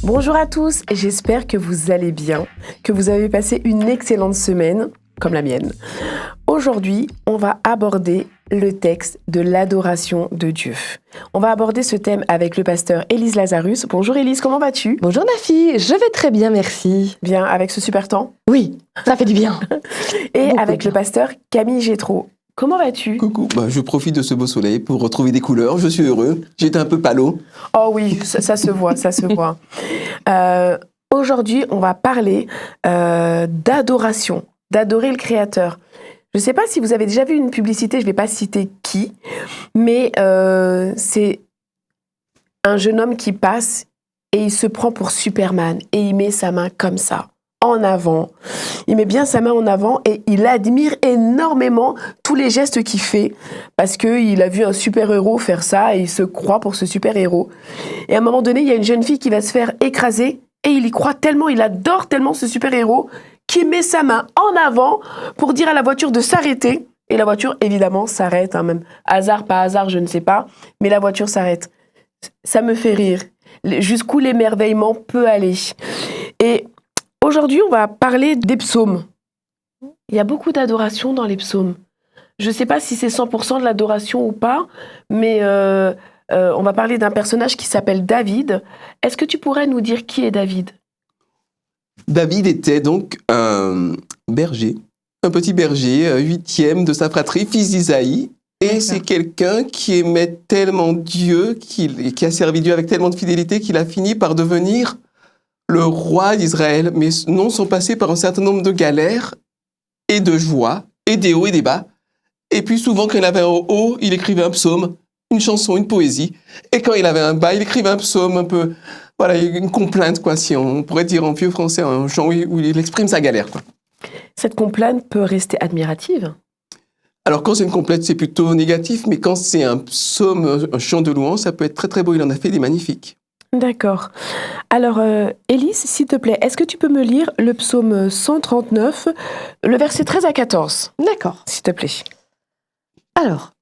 Bonjour à tous, j'espère que vous allez bien, que vous avez passé une excellente semaine, comme la mienne. Aujourd'hui, on va aborder le texte de l'adoration de Dieu. On va aborder ce thème avec le pasteur Élise Lazarus. Bonjour Élise, comment vas-tu ? Bonjour Nafi, je vais très bien, merci. Bien, avec ce super temps ? Oui, ça fait du bien. Et Beaucoup avec bien. le pasteur Camille Gétro. Comment vas-tu ? Coucou, je profite de ce beau soleil pour retrouver des couleurs, je suis heureux. J'étais un peu palo. Oh oui, ça se voit, ça se voit. Aujourd'hui, on va parler d'adoration, d'adorer le Créateur. Je ne sais pas si vous avez déjà vu une publicité, je ne vais pas citer qui, mais c'est un jeune homme qui passe et il se prend pour Superman et il met sa main comme ça, en avant. Il met bien sa main en avant et il admire énormément tous les gestes qu'il fait parce qu'il a vu un super-héros faire ça et il se croit pour ce super-héros. Et à un moment donné, il y a une jeune fille qui va se faire écraser et il y croit tellement, il adore tellement ce super-héros qu'il met sa main en avant pour dire à la voiture de s'arrêter. Et la voiture, évidemment, s'arrête, même hasard, pas hasard, je ne sais pas, mais la voiture s'arrête. Ça me fait rire. Jusqu'où l'émerveillement peut aller. Et aujourd'hui, on va parler des psaumes. Il y a beaucoup d'adoration dans les psaumes. Je ne sais pas si c'est 100% de l'adoration ou pas, mais on va parler d'un personnage qui s'appelle David. Est-ce que tu pourrais nous dire qui est David ? David était donc un berger, un petit berger, huitième de sa fratrie, fils d'Isaïe. Et D'accord. c'est quelqu'un qui aimait tellement Dieu, qui a servi Dieu avec tellement de fidélité qu'il a fini par devenir le roi d'Israël, mais non sans passer par un certain nombre de galères et de joies, et des hauts et des bas. Et puis souvent, quand il avait un haut, il écrivait un psaume, une chanson, une poésie. Et quand il avait un bas, il écrivait un psaume un peu, voilà, une complainte, quoi, si on pourrait dire en vieux français, un chant où il exprime sa galère, quoi. Cette complainte peut rester admirative. Alors quand c'est une complainte, c'est plutôt négatif, mais quand c'est un psaume, un chant de louange, ça peut être très très beau. Il en a fait des magnifiques. D'accord. Alors, Élise, s'il te plaît, est-ce que tu peux me lire le psaume 139, le verset 13 à 14, D'accord. s'il te plaît ? Alors,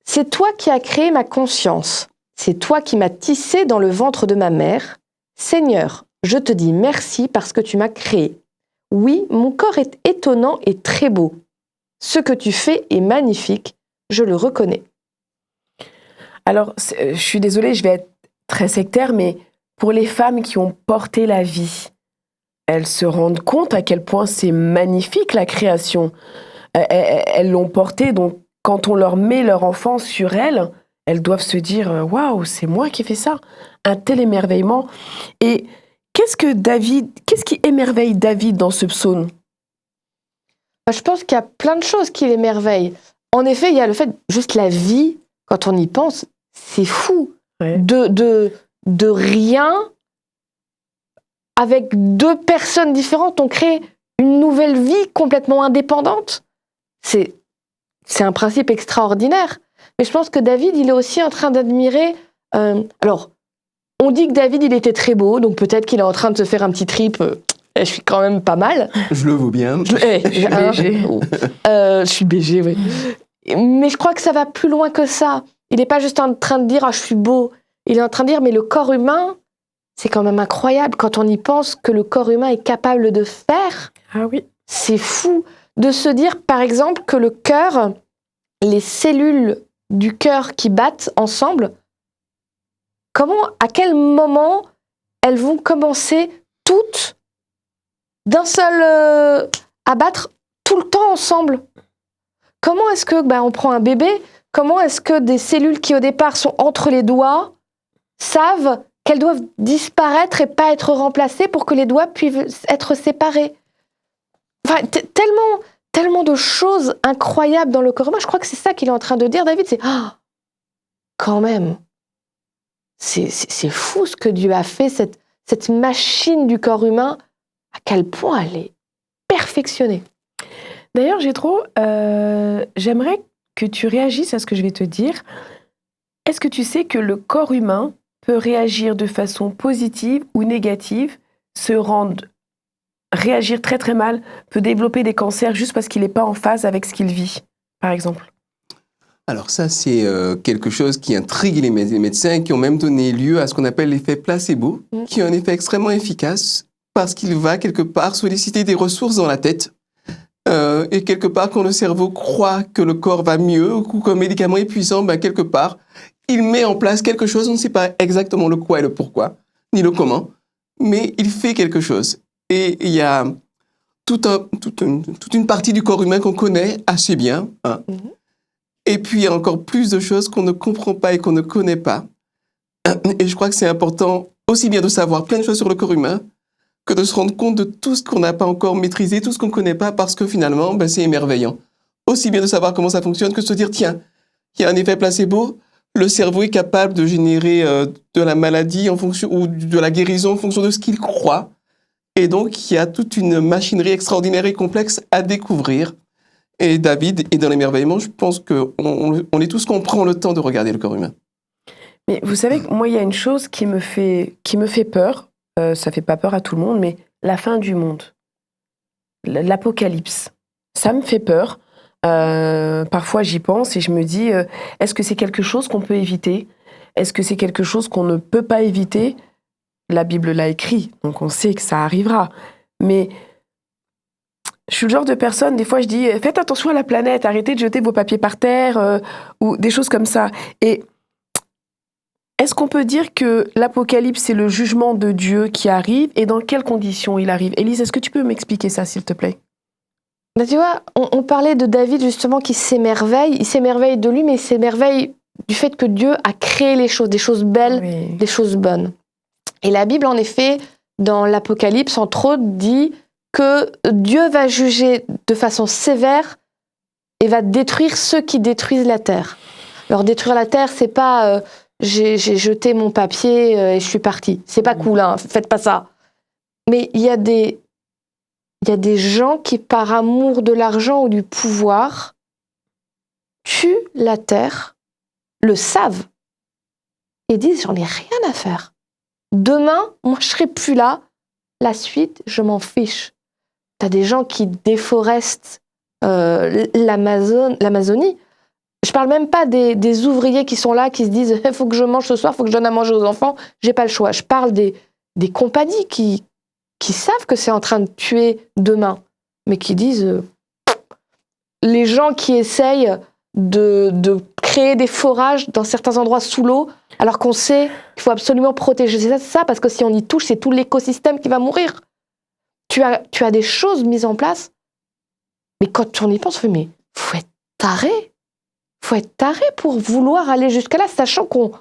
c'est toi qui as créé ma conscience. C'est toi qui m'as tissé dans le ventre de ma mère. Seigneur, je te dis merci parce que tu m'as créé. Oui, mon corps est étonnant et très beau. Ce que tu fais est magnifique, je le reconnais. Alors, je suis désolée, je vais être très sectaire, mais pour les femmes qui ont porté la vie, elles se rendent compte à quel point c'est magnifique la création. Elles l'ont portée, donc quand on leur met leur enfant sur elles, elles doivent se dire « Waouh, c'est moi qui ai fait ça !» Un tel émerveillement. Et qu'est-ce qui émerveille David dans ce psaume ? Je pense qu'il y a plein de choses qui l'émerveillent. En effet, il y a le fait, juste la vie, quand on y pense, c'est fou. Ouais. De rien, avec deux personnes différentes, on crée une nouvelle vie complètement indépendante. C'est un principe extraordinaire. Mais je pense que David, il est aussi en train d'admirer... alors, on dit que David, il était très beau, donc peut-être qu'il est en train de se faire un petit trip. Je suis quand même pas mal. Je le vaux bien. Je suis BG. Je suis BG, oui. Mais je crois que ça va plus loin que ça. Il n'est pas juste en train de dire « Ah, je suis beau ». Il est en train de dire « Mais le corps humain, c'est quand même incroyable quand on y pense que le corps humain est capable de faire. » Ah oui. C'est fou de se dire, par exemple, que le cœur, les cellules du cœur qui battent ensemble, à quel moment elles vont commencer toutes d'un seul à battre tout le temps ensemble. Comment est-ce que on prend un bébé, comment est-ce que des cellules qui au départ sont entre les doigts savent qu'elles doivent disparaître et pas être remplacées pour que les doigts puissent être séparés. Enfin, tellement de choses incroyables dans le corps humain. Je crois que c'est ça qu'il est en train de dire, David, c'est quand même, c'est fou ce que Dieu a fait, cette machine du corps humain, à quel point elle est perfectionnée. D'ailleurs, Gétro, j'aimerais que tu réagisses à ce que je vais te dire. Est-ce que tu sais que le corps humain peut réagir de façon positive ou négative, réagir très très mal, peut développer des cancers juste parce qu'il n'est pas en phase avec ce qu'il vit, par exemple ? Alors ça, c'est quelque chose qui intrigue les médecins et qui ont même donné lieu à ce qu'on appelle l'effet placebo, qui est un effet extrêmement efficace parce qu'il va quelque part solliciter des ressources dans la tête. Et quelque part, quand le cerveau croit que le corps va mieux ou qu'un médicament est puissant, quelque part, il met en place quelque chose. On ne sait pas exactement le quoi et le pourquoi, ni le comment, mais il fait quelque chose. Et il y a toute une partie du corps humain qu'on connaît assez bien. Hein. Et puis, il y a encore plus de choses qu'on ne comprend pas et qu'on ne connaît pas. Et je crois que c'est important aussi bien de savoir plein de choses sur le corps humain que de se rendre compte de tout ce qu'on n'a pas encore maîtrisé, tout ce qu'on ne connaît pas, parce que finalement, c'est émerveillant. Aussi bien de savoir comment ça fonctionne que de se dire, tiens, il y a un effet placebo, le cerveau est capable de générer de la maladie en fonction, ou de la guérison en fonction de ce qu'il croit. Et donc, il y a toute une machinerie extraordinaire et complexe à découvrir. Et David est dans l'émerveillement. Je pense qu'on est tous qu'on prend le temps de regarder le corps humain. Mais vous savez, moi, il y a une chose qui me fait peur. Ça fait pas peur à tout le monde, mais la fin du monde, l'apocalypse, ça me fait peur. Parfois, j'y pense et je me dis, est-ce que c'est quelque chose qu'on peut éviter ? Est-ce que c'est quelque chose qu'on ne peut pas éviter ? La Bible l'a écrit, donc on sait que ça arrivera. Mais je suis le genre de personne, des fois je dis, faites attention à la planète, arrêtez de jeter vos papiers par terre, ou des choses comme ça. Et est-ce qu'on peut dire que l'apocalypse, c'est le jugement de Dieu qui arrive, et dans quelles conditions il arrive ? Élise, est-ce que tu peux m'expliquer ça, s'il te plaît ? Tu vois, on parlait de David, justement, qui s'émerveille. Il s'émerveille de lui, mais il s'émerveille du fait que Dieu a créé les choses, des choses belles, Oui. des choses bonnes. Et la Bible, en effet, dans l'Apocalypse, entre autres, dit que Dieu va juger de façon sévère et va détruire ceux qui détruisent la terre. Alors, détruire la terre, c'est pas j'ai jeté mon papier et je suis parti. C'est pas cool, hein, faites pas ça. Mais il y a des gens qui, par amour de l'argent ou du pouvoir, tuent la terre, le savent, et disent, j'en ai rien à faire. Demain, moi, je serai plus là. La suite, je m'en fiche. T'as des gens qui déforestent l'Amazonie. Je parle même pas des ouvriers qui sont là, qui se disent « faut que je mange ce soir, faut que je donne à manger aux enfants, j'ai pas le choix ». Je parle des compagnies qui savent que c'est en train de tuer demain, mais qui disent les gens qui essayent de créer des forages dans certains endroits sous l'eau, alors qu'on sait qu'il faut absolument protéger ça, parce que si on y touche, c'est tout l'écosystème qui va mourir. Tu as des choses mises en place, mais quand on y pense, on fait, mais faut être taré. Faut être taré pour vouloir aller jusqu'à là, sachant qu'on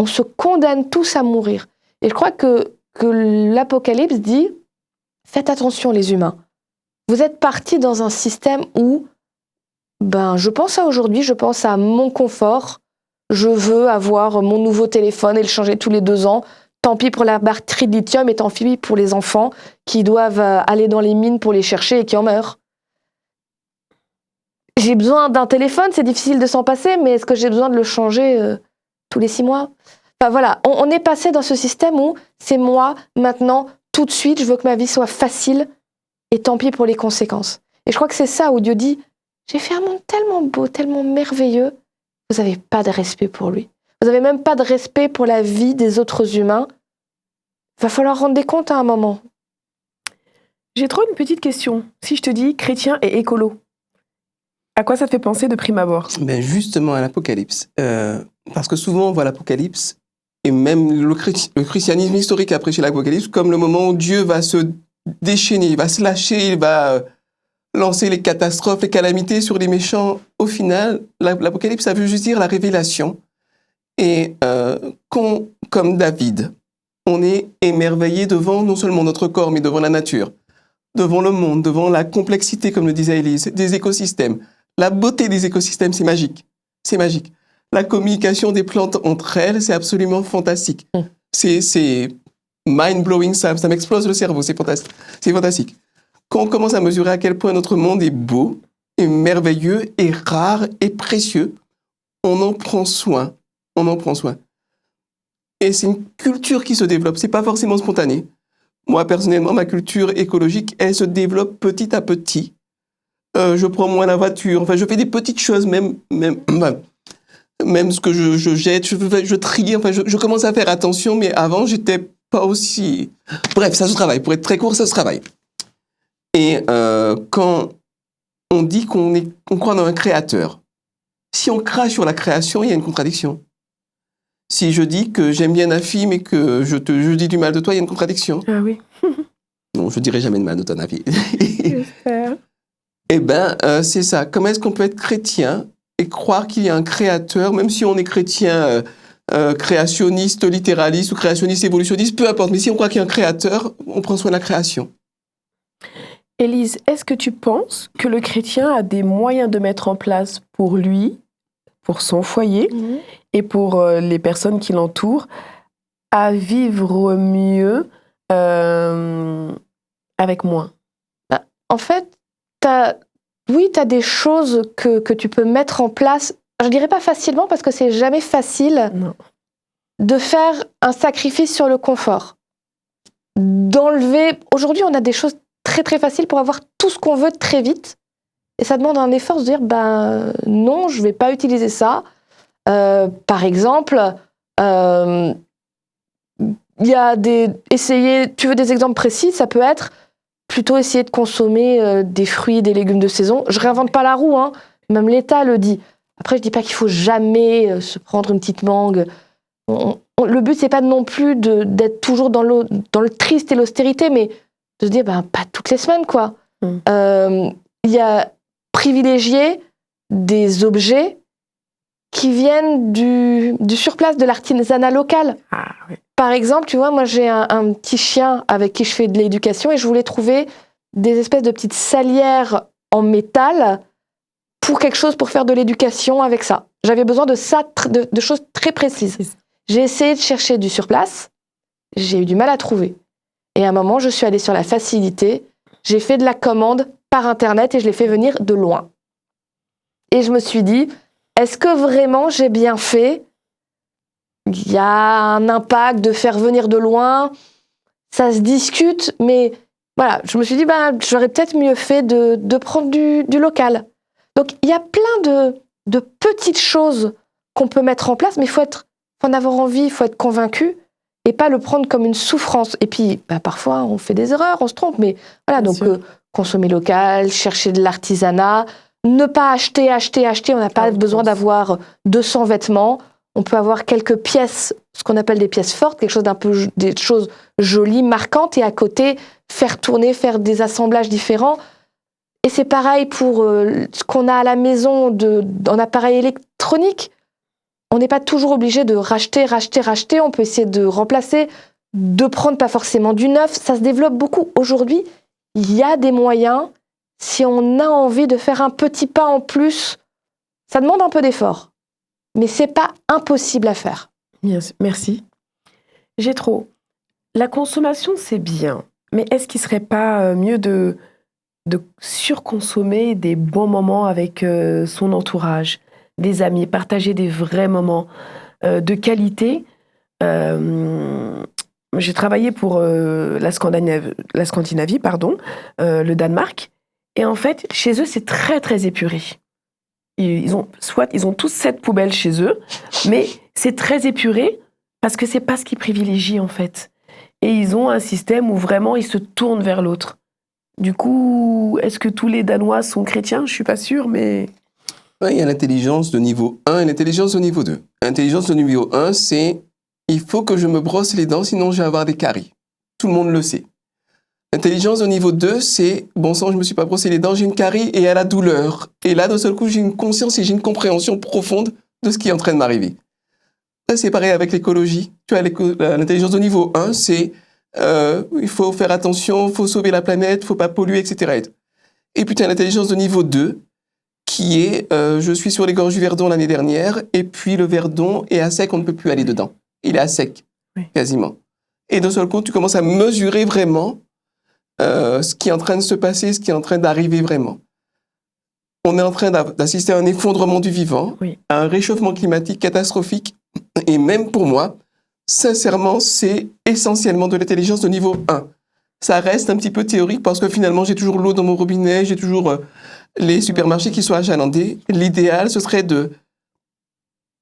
se condamne tous à mourir. Et je crois que l'Apocalypse dit, faites attention les humains. Vous êtes partis dans un système où, je pense à aujourd'hui, je pense à mon confort, je veux avoir mon nouveau téléphone et le changer tous les 2 ans. Tant pis pour la batterie de lithium et tant pis pour les enfants qui doivent aller dans les mines pour les chercher et qui en meurent. J'ai besoin d'un téléphone, c'est difficile de s'en passer, mais est-ce que j'ai besoin de le changer tous les 6 mois ? Enfin voilà, on est passé dans ce système où c'est moi, maintenant, tout de suite, je veux que ma vie soit facile et tant pis pour les conséquences. Et je crois que c'est ça où Dieu dit, j'ai fait un monde tellement beau, tellement merveilleux, vous n'avez pas de respect pour lui. Vous n'avez même pas de respect pour la vie des autres humains. Il va falloir rendre des comptes à un moment. J'ai trop une petite question. Si je te dis chrétien et écolo, à quoi ça te fait penser de prime abord ? Justement à l'Apocalypse. Parce que souvent on voit l'Apocalypse, et même le christianisme historique a prêché l'Apocalypse, comme le moment où Dieu va se déchaîner, il va se lâcher, il va lancer les catastrophes, les calamités sur les méchants. Au final, l'Apocalypse, ça veut juste dire la révélation. Et comme David, on est émerveillé devant non seulement notre corps, mais devant la nature, devant le monde, devant la complexité, comme le disait Élise, des écosystèmes. La beauté des écosystèmes, c'est magique. C'est magique. La communication des plantes entre elles, c'est absolument fantastique. C'est mind-blowing, ça m'explose le cerveau, c'est fantastique. C'est fantastique. Quand on commence à mesurer à quel point notre monde est beau, et merveilleux, et rare, et précieux, on en prend soin. On en prend soin. Et c'est une culture qui se développe, c'est pas forcément spontané. Moi, personnellement, ma culture écologique, elle se développe petit à petit. Je prends moins la voiture, enfin, je fais des petites choses, même Même ce que je jette, je trie, enfin, je commence à faire attention, mais avant, j'étais pas aussi... Bref, ça se travaille. Pour être très court, ça se travaille. Et quand on dit qu'on croit dans un créateur, si on crache sur la création, il y a une contradiction. Si je dis que j'aime bien Nafi, mais que je dis du mal de toi, il y a une contradiction. Ah oui. Non, je dirai jamais de mal de toi, Nafi. J'espère. Eh bien, c'est ça. Comment est-ce qu'on peut être chrétien et croire qu'il y a un créateur, même si on est chrétien créationniste, littéraliste ou créationniste évolutionniste, peu importe. Mais si on croit qu'il y a un créateur, on prend soin de la création. Élise, est-ce que tu penses que le chrétien a des moyens de mettre en place pour lui, pour son foyer et pour les personnes qui l'entourent, à vivre mieux avec moins? En fait, t'as des choses que tu peux mettre en place. Je dirais pas facilement parce que c'est jamais facile de faire un sacrifice sur le confort. Aujourd'hui, on a des choses très très faciles pour avoir tout ce qu'on veut très vite. Et ça demande un effort de se dire, non, je vais pas utiliser ça. Par exemple, il y a tu veux des exemples précis, ça peut être plutôt essayer de consommer des fruits et des légumes de saison. Je réinvente pas la roue, hein. Même l'État le dit. Après, je dis pas qu'il faut jamais se prendre une petite mangue. Le but, c'est pas non plus d'être toujours dans le triste et l'austérité, mais de se dire, pas toutes les semaines, quoi. Il y a privilégier des objets qui viennent du surplace de l'artisanat local. Ah, oui. Par exemple, tu vois, moi j'ai un petit chien avec qui je fais de l'éducation et je voulais trouver des espèces de petites salières en métal pour quelque chose pour faire de l'éducation avec ça. J'avais besoin de ça, de choses très précises. J'ai essayé de chercher du surplace, j'ai eu du mal à trouver. Et à un moment, je suis allée sur la facilité, j'ai fait de la commande par Internet et je l'ai fait venir de loin. Et je me suis dit, est-ce que vraiment j'ai bien fait ? Il y a un impact de faire venir de loin, ça se discute, mais voilà, je me suis dit, j'aurais peut-être mieux fait de prendre du local. Donc, il y a plein de petites choses qu'on peut mettre en place, mais il faut en avoir envie, il faut être convaincu et pas le prendre comme une souffrance. Et puis, parfois, on fait des erreurs, on se trompe, mais voilà, donc consommer local, chercher de l'artisanat, ne pas acheter, on n'a pas besoin d'avoir 200 vêtements. On peut avoir quelques pièces, ce qu'on appelle des pièces fortes, des choses jolies, marquantes, et à côté, faire tourner, faire des assemblages différents. Et c'est pareil pour ce qu'on a à la maison en appareil électronique. On n'est pas toujours obligé de racheter. On peut essayer de remplacer, de prendre pas forcément du neuf. Ça se développe beaucoup. Aujourd'hui, il y a des moyens. Si on a envie de faire un petit pas en plus, ça demande un peu d'effort. Mais c'est pas impossible à faire. Yes, merci. Jétro, la consommation, c'est bien. Mais est-ce qu'il ne serait pas mieux de surconsommer des bons moments avec son entourage, des amis, partager des vrais moments de qualité? J'ai travaillé pour la Scandinavie, le Danemark. Et en fait, chez eux, c'est très, très épuré. Ils ont tous 7 poubelles chez eux, mais c'est très épuré parce que c'est pas ce qu'ils privilégient en fait. Et ils ont un système où vraiment ils se tournent vers l'autre. Du coup, est-ce que tous les Danois sont chrétiens ? Je suis pas sûre, mais... Ouais, il y a l'intelligence de niveau 1 et l'intelligence de niveau 2. L'intelligence de niveau 1, c'est il faut que je me brosse les dents, sinon je vais avoir des caries. Tout le monde le sait. L'intelligence au niveau 2, c'est bon sang, je me suis pas brossé les dents, j'ai une carie et elle a douleur. Et là, d'un seul coup, j'ai une conscience et j'ai une compréhension profonde de ce qui est en train de m'arriver. Là, c'est pareil avec l'écologie. Tu vois, l'intelligence au niveau 1, c'est il faut faire attention, il faut sauver la planète, il faut pas polluer, etc. Et puis, tu as l'intelligence de niveau 2, qui est je suis sur les gorges du Verdon l'année dernière, et puis le Verdon est à sec, on ne peut plus aller dedans. Il est à sec, quasiment. Et d'un seul coup, tu commences à mesurer vraiment ce qui est en train de se passer, ce qui est en train d'arriver vraiment. On est en train d'assister à un effondrement du vivant, à un réchauffement climatique catastrophique. Et même pour moi, sincèrement, c'est essentiellement de l'intelligence de niveau 1. Ça reste un petit peu théorique parce que finalement, j'ai toujours l'eau dans mon robinet, j'ai toujours les supermarchés qui sont achalandés. L'idéal, ce serait de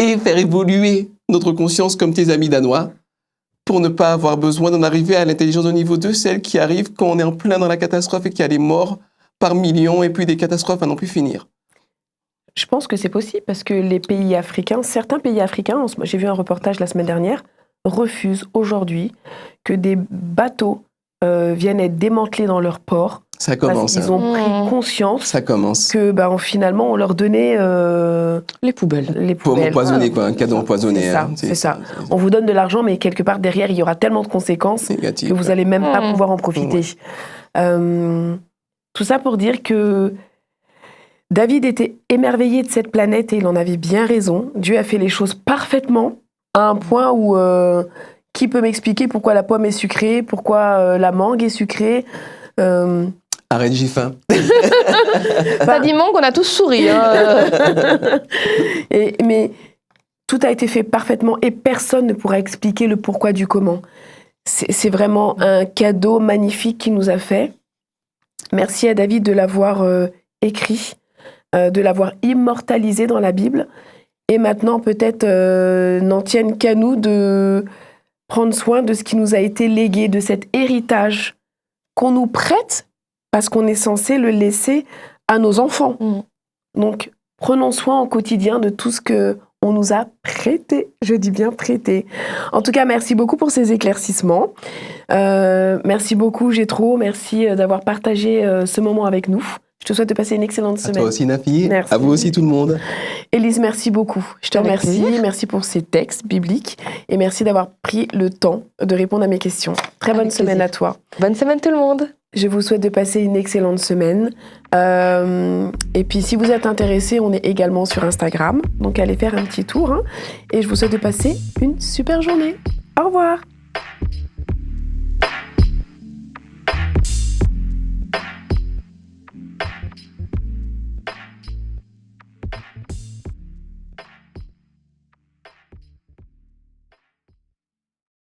et faire évoluer notre conscience comme tes amis danois pour ne pas avoir besoin d'en arriver à l'intelligence de niveau 2, celle qui arrive quand on est en plein dans la catastrophe et qu'il y a des morts par millions et puis des catastrophes à n'en plus finir. Je pense que c'est possible parce que les pays africains, certains pays africains, j'ai vu un reportage la semaine dernière, refusent aujourd'hui que des bateaux viennent être démantelés dans leur port. Ça commence. Parce qu'ils ont pris conscience Ça commence. que finalement on leur donnait Les poubelles. Pour empoisonner, quoi, un cadeau empoisonné. C'est ça. On vous donne de l'argent, mais quelque part derrière, il y aura tellement de conséquences Négatif, que vous n'allez même pas pouvoir en profiter. Tout ça pour dire que David était émerveillé de cette planète et il en avait bien raison. Dieu a fait les choses parfaitement à un point où qui peut m'expliquer pourquoi la pomme est sucrée, pourquoi la mangue est sucrée Arrête, j'ai faim. T'as dit mangue, on a tous souri. Hein. Mais tout a été fait parfaitement et personne ne pourra expliquer le pourquoi du comment. C'est vraiment un cadeau magnifique qu'il nous a fait. Merci à David de l'avoir écrit, de l'avoir immortalisé dans la Bible. Et maintenant, peut-être, n'en tienne qu'à nous de prendre soin de ce qui nous a été légué, de cet héritage qu'on nous prête, parce qu'on est censé le laisser à nos enfants. Donc, prenons soin au quotidien de tout ce qu'on nous a prêté. Je dis bien prêté. En tout cas, merci beaucoup pour ces éclaircissements. Merci beaucoup, Jétro. Merci d'avoir partagé ce moment avec nous. Je te souhaite de passer une excellente semaine. À toi aussi, Nafi. Merci. À vous aussi, tout le monde. Élise, merci beaucoup. Je te remercie. Merci pour ces textes bibliques et merci d'avoir pris le temps de répondre à mes questions. Très bonne semaine à toi. Bonne semaine tout le monde. Je vous souhaite de passer une excellente semaine. Et puis, si vous êtes intéressés, on est également sur Instagram. Donc, allez faire un petit tour. Et je vous souhaite de passer une super journée. Au revoir.